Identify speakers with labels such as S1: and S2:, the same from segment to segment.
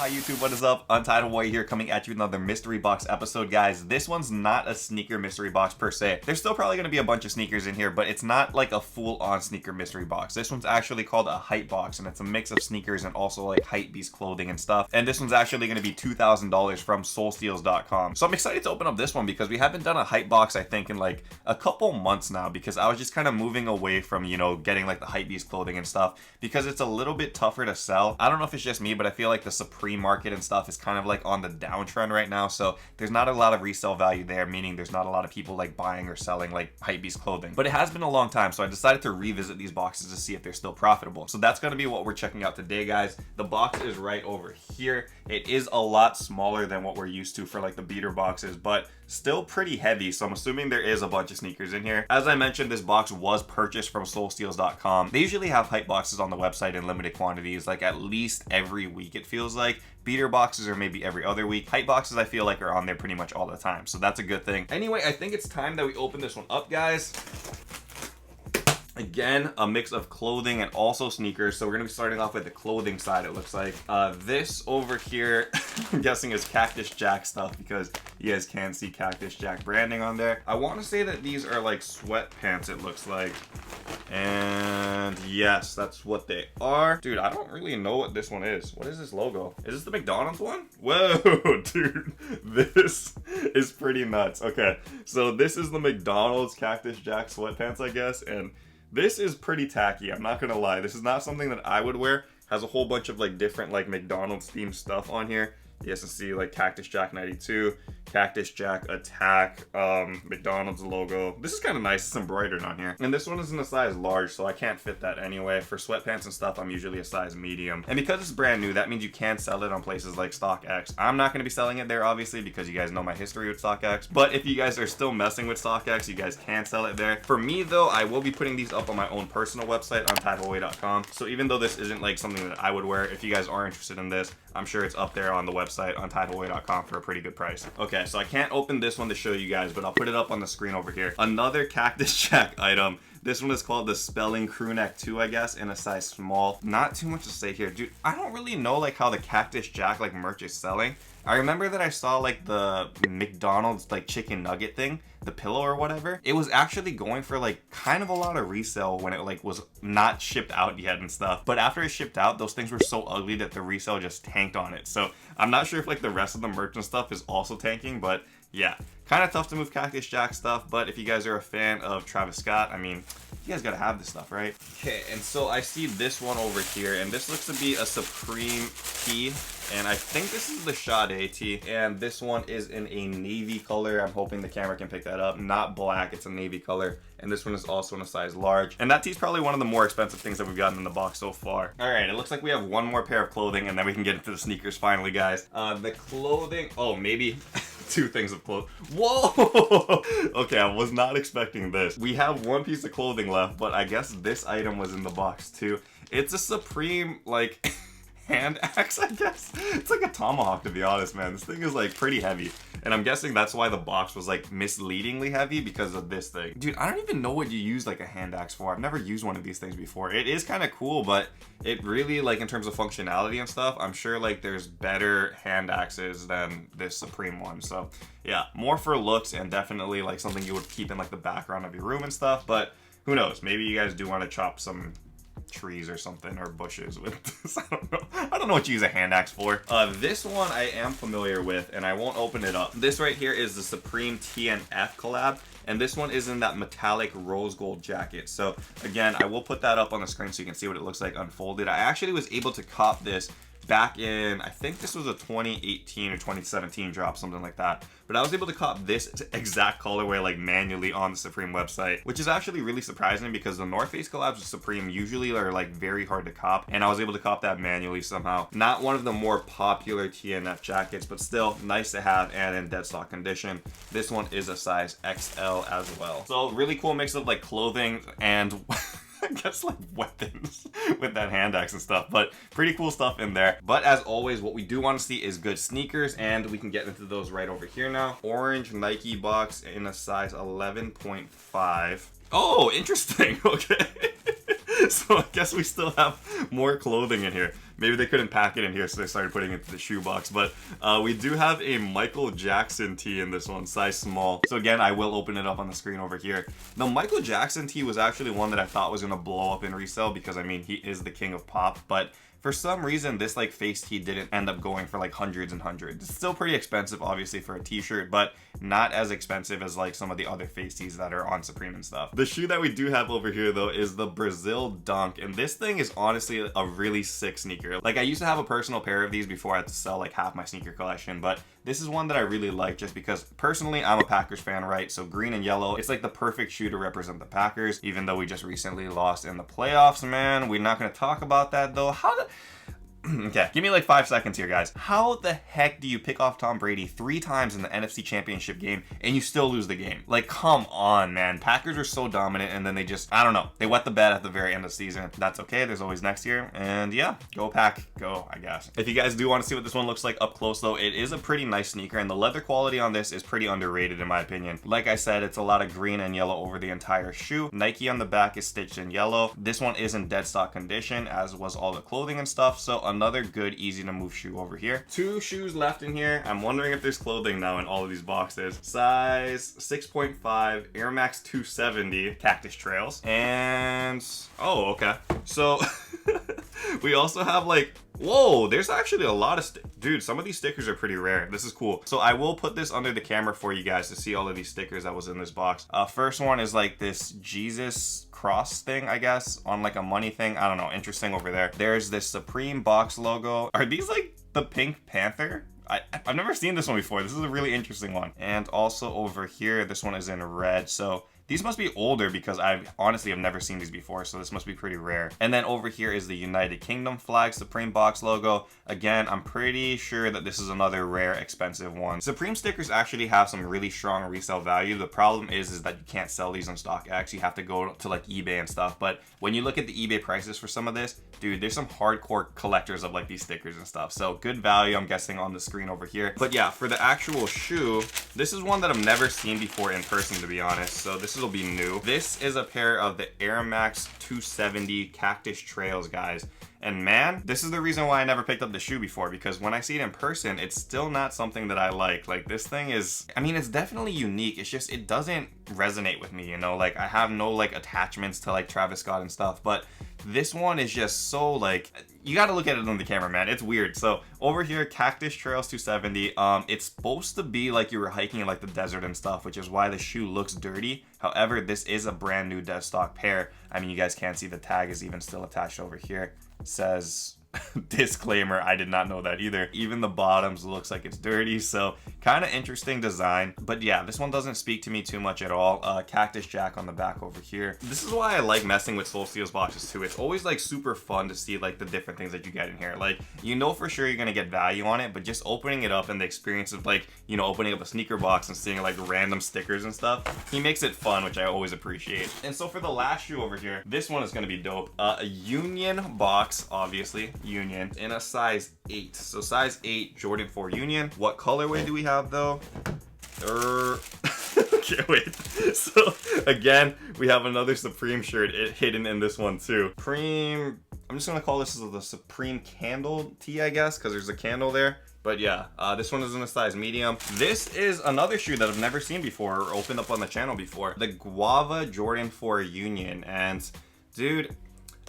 S1: Hi YouTube, what is up? Untitled Boy here, coming at you with another mystery box episode, guys. This one's not a sneaker mystery box per se. There's still probably going to be a bunch of sneakers in here, but it's not like a full-on sneaker mystery box. This one's actually called a hype box, and it's a mix of sneakers and also like hypebeast clothing and stuff. And this one's actually going to be $2,000 from soulsteals.com. So I'm excited to open up this one because we haven't done a hype box, I think, in like a couple months now, because I was just kind of moving away from, you know, getting like the hypebeast clothing and stuff because it's a little bit tougher to sell. I don't know if it's just me, but I feel like the Supreme market and stuff is kind of like on the downtrend right now, so there's not a lot of resale value there, meaning there's not a lot of people like buying or selling like hypebeast clothing. But it has been a long time, so I decided to revisit these boxes to see if they're still profitable. So that's going to be what we're checking out today, guys. The box is right over here. It is a lot smaller than what we're used to for like the beater boxes, but still pretty heavy, so I'm assuming there is a bunch of sneakers in here. As I mentioned, this box was purchased from soulsteals.com. They usually have hype boxes on the website in limited quantities, like at least every week it feels like. Beater boxes are maybe every other week. Hype boxes I feel like are on there pretty much all the time, so that's a good thing. Anyway, I think it's time that we open this one up, guys. Again, a mix of clothing and also sneakers. So we're gonna be starting off with the clothing side, it looks like. This over here, I'm guessing is Cactus Jack stuff because you guys can see Cactus Jack branding on there. I want to say that these are like sweatpants, it looks like. And yes, that's what they are. Dude, I don't really know what this one is. What is this logo? Is this the McDonald's one? Whoa, dude, this is pretty nuts. Okay, so this is the McDonald's Cactus Jack sweatpants, I guess, and this is pretty tacky, I'm not gonna lie. This is not something that I would wear. Has a whole bunch of like different like McDonald's themed stuff on here. You guys can see like Cactus Jack 92, Cactus Jack Attack, McDonald's logo. This is kind of nice, it's embroidered on here. And this one is in a size large, so I can't fit that anyway. For sweatpants and stuff, I'm usually a size medium. And because it's brand new, that means you can sell it on places like StockX. I'm not gonna be selling it there, obviously, because you guys know my history with StockX. But if you guys are still messing with StockX, you guys can sell it there. For me though, I will be putting these up on my own personal website, untitledboy.com. So even though this isn't like something that I would wear, if you guys are interested in this, I'm sure it's up there on the website, untitledboy.com, for a pretty good price. Okay, so I can't open this one to show you guys, but I'll put it up on the screen over here. Another Cactus Jack item. This one is called the Spelling Crewneck 2, I guess, in a size small. Not too much to say here. Dude, I don't really know like how the Cactus Jack like merch is selling. I remember that I saw like the McDonald's like chicken nugget thing, the pillow or whatever. It was actually going for like kind of a lot of resale when it like was not shipped out yet and stuff. But after it shipped out, those things were so ugly that the resale just tanked on it. So I'm not sure if like the rest of the merch and stuff is also tanking, but yeah, kind of tough to move Cactus Jack stuff. But if you guys are a fan of Travis Scott, I mean, you guys gotta have this stuff, right? Okay, and so I see this one over here, and this looks to be a Supreme tee, and I think this is the Sade tee, and this one is in a navy color. I'm hoping the camera can pick that up. Not black, it's a navy color, and this one is also in a size large. And that tee's probably one of the more expensive things that we've gotten in the box so far. All right, it looks like we have one more pair of clothing, and then we can get into the sneakers finally, guys. The clothing, oh, maybe two things of clothes. Whoa! Okay, I was not expecting this. We have one piece of clothing left, but I guess this item was in the box too. It's a Supreme, like, hand axe, I guess. It's like a tomahawk, to be honest, man. This thing is like pretty heavy, and I'm guessing that's why the box was like misleadingly heavy, because of this thing. Dude, I don't even know what you use like a hand axe for. I've never used one of these things before. It is kind of cool, but it really, like, in terms of functionality and stuff, I'm sure like there's better hand axes than this Supreme one. So yeah, more for looks, and definitely like something you would keep in like the background of your room and stuff. But who knows, maybe you guys do want to chop some trees or something, or bushes with this. I don't know what you use a hand axe for. This one I am familiar with, and I won't open it up. This right here is the Supreme TNF collab, and this one is in that metallic rose gold jacket. So again, I will put that up on the screen so you can see what it looks like unfolded. I actually was able to cop this back in, I think this was a 2018 or 2017 drop, something like that. But I was able to cop this exact colorway like manually on the Supreme website, which is actually really surprising because the North Face collabs with Supreme usually are like very hard to cop, and I was able to cop that manually somehow. Not one of the more popular TNF jackets, but still nice to have and in dead stock condition. This one is a size XL as well. So really cool mix of like clothing and I guess like weapons with that hand axe and stuff, but pretty cool stuff in there. But as always, what we do want to see is good sneakers, and we can get into those right over here now. Orange Nike box in a size 11.5. Oh, interesting. Okay. So I guess we still have more clothing in here. Maybe they couldn't pack it in here, so they started putting it into the shoebox. But we do have a Michael Jackson tee in this one, size small. So again, I will open it up on the screen over here. The Michael Jackson tee was actually one that I thought was going to blow up in resale because, I mean, he is the king of pop. But for some reason, this like face tee didn't end up going for like hundreds and hundreds. It's still pretty expensive, obviously, for a t-shirt, but not as expensive as like some of the other face tees that are on Supreme and stuff. The shoe that we do have over here, though, is the Brazil Dunk, and this thing is honestly a really sick sneaker. Like, I used to have a personal pair of these before I had to sell like half my sneaker collection, but this is one that I really like just because personally I'm a Packers fan, right? So green and yellow, it's like the perfect shoe to represent the Packers, even though we just recently lost in the playoffs, man. We're not going to talk about that though. Okay, give me like 5 seconds here, guys. How the heck do you pick off Tom Brady 3 times in the NFC Championship game and you still lose the game? Like, come on, man. Packers are so dominant, and then they just, I don't know, they wet the bed at the very end of the season. That's okay. There's always next year. And yeah, go Pack, go, I guess. If you guys do want to see what this one looks like up close, though, it is a pretty nice sneaker, and the leather quality on this is pretty underrated in my opinion. Like I said, it's a lot of green and yellow over the entire shoe. Nike on the back is stitched in yellow. This one is in dead stock condition, as was all the clothing and stuff. So another good, easy to move shoe over here. 2 shoes left in here. I'm wondering if there's clothing now in all of these boxes. Size 6.5 Air Max 270 Cactus Trails. And oh, okay. So we also have like, whoa, there's actually a lot of dude, some of these stickers are pretty rare. This is cool. So I will put this under the camera for you guys to see all of these stickers that was in this box. First one is like this Jesus cross thing, I guess, on like a money thing. I don't know, interesting over there. There's this Supreme box logo. Are these like the Pink Panther? I've never seen this one before. This is a really interesting one. And also over here, this one is in red. So these must be older because I honestly have never seen these before, so this must be pretty rare. And then over here is the United Kingdom flag, Supreme box logo. Again, I'm pretty sure that this is another rare, expensive one. Supreme stickers actually have some really strong resale value. The problem is that you can't sell these on StockX. You have to go to like eBay and stuff. But when you look at the eBay prices for some of this, dude, there's some hardcore collectors of like these stickers and stuff. So good value, I'm guessing, on the screen over here. But yeah, for the actual shoe, this is one that I've never seen before in person, to be honest. So this will be new. This is a pair of the Air Max 270 Cactus Trails, guys. And man, this is the reason why I never picked up the shoe before, because when I see it in person, it's still not something that I like. Like, this thing is, I mean, it's definitely unique. It's just, it doesn't resonate with me, you know? Like, I have no like attachments to like Travis Scott and stuff, but this one is just so like, you gotta look at it on the camera, man. It's weird. So over here, Cactus Trails 270. It's supposed to be like you were hiking in like the desert and stuff, which is why the shoe looks dirty. However, this is a brand new dead stock pair. I mean, you guys can't see the tag is even still attached over here. It says disclaimer, I did not know that either. Even the bottoms looks like it's dirty, so kind of interesting design. But yeah, this one doesn't speak to me too much at all. Cactus Jack on the back over here. This is why I like messing with Soul Steel's boxes too. It's always like super fun to see like the different things that you get in here. Like, you know for sure you're gonna get value on it, but just opening it up and the experience of like, you know, opening up a sneaker box and seeing like random stickers and stuff, he makes it fun, which I always appreciate. And so for the last shoe over here, this one is gonna be dope. A Union box, obviously. Union in a size 8. So size 8 Jordan 4 Union. What colorway do we have though? Okay, wait. So again, we have another Supreme shirt hidden in this one too. Supreme, I'm just gonna call this the Supreme candle tee, I guess, because there's a candle there. But yeah, this one is in a size medium. This is another shoe that I've never seen before or opened up on the channel before. The Guava Jordan 4 Union. And dude,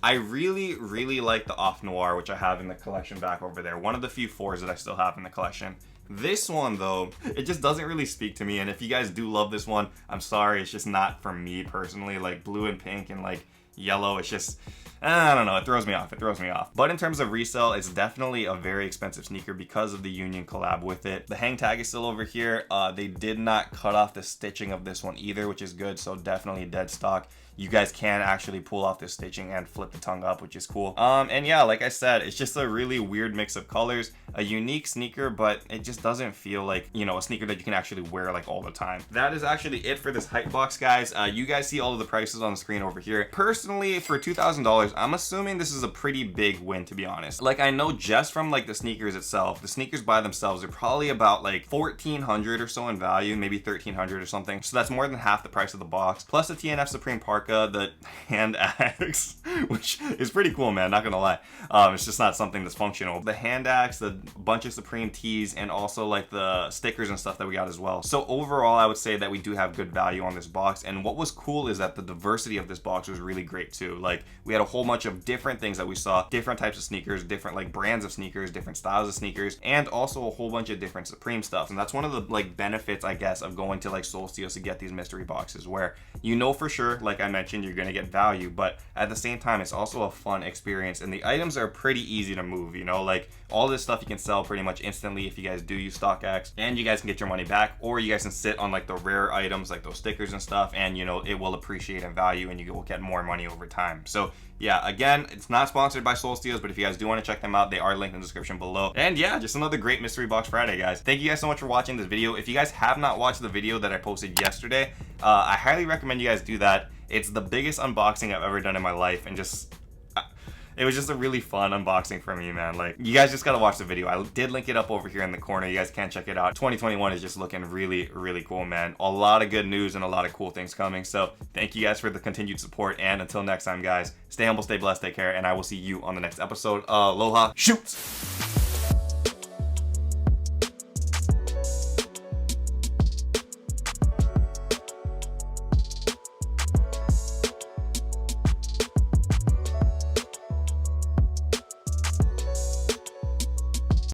S1: I really, really like the Off Noir, which I have in the collection back over there. One of the few 4s that I still have in the collection. This one, though, it just doesn't really speak to me. And if you guys do love this one, I'm sorry. It's just not for me personally. Like, blue and pink and, like, yellow, it's just, I don't know. It throws me off. It throws me off. But in terms of resale, it's definitely a very expensive sneaker because of the Union collab with it. The hang tag is still over here. They did not cut off the stitching of this one either, which is good. So definitely dead stock. You guys can actually pull off this stitching and flip the tongue up, which is cool. And yeah, like I said, it's just a really weird mix of colors, a unique sneaker, but it just doesn't feel like, you know, a sneaker that you can actually wear like all the time. That is actually it for this hype box, guys. You guys see all of the prices on the screen over here. Personally, for $2,000, I'm assuming this is a pretty big win, to be honest. Like, I know just from like the sneakers itself, the sneakers by themselves are probably about like $1,400 or so in value, maybe $1,300 or something. So that's more than half the price of the box, plus the TNF Supreme Parka. parka, the hand axe, which is pretty cool, man, not gonna lie. It's just not something that's functional. The hand axe, the bunch of Supreme tees, and also like the stickers and stuff that we got as well. So overall, I would say that we do have good value on this box. And what was cool is that the diversity of this box was really great too. Like, we had a whole bunch of different things that we saw, different types of sneakers, different like brands of sneakers, different styles of sneakers, and also a whole bunch of different Supreme stuff. And that's one of the like benefits, I guess, of going to like Solstios to get these mystery boxes, where you know for sure, like I mentioned, you're gonna get value, but at the same time, it's also a fun experience, and the items are pretty easy to move, you know, like all this stuff you can sell pretty much instantly if you guys do use StockX, and you guys can get your money back, or you guys can sit on like the rare items like those stickers and stuff, and you know, it will appreciate in value and you will get more money over time. So yeah, again, it's not sponsored by Solstios, but if you guys do want to check them out, they are linked in the description below. And yeah, just another great Mystery Box Friday, guys. Thank you guys so much for watching this video. If you guys have not watched the video that I posted yesterday, I highly recommend you guys do that. It's the biggest unboxing I've ever done in my life, and just it was just a really fun unboxing for me, man. Like, you guys just gotta watch the video. I did link it up over here in the corner. You guys can check it out. 2021 is just looking really, really cool, man. A lot of good news and a lot of cool things coming. So thank you guys for the continued support. And until next time, guys, stay humble, stay blessed, take care, and I will see you on the next episode. Aloha, shoot!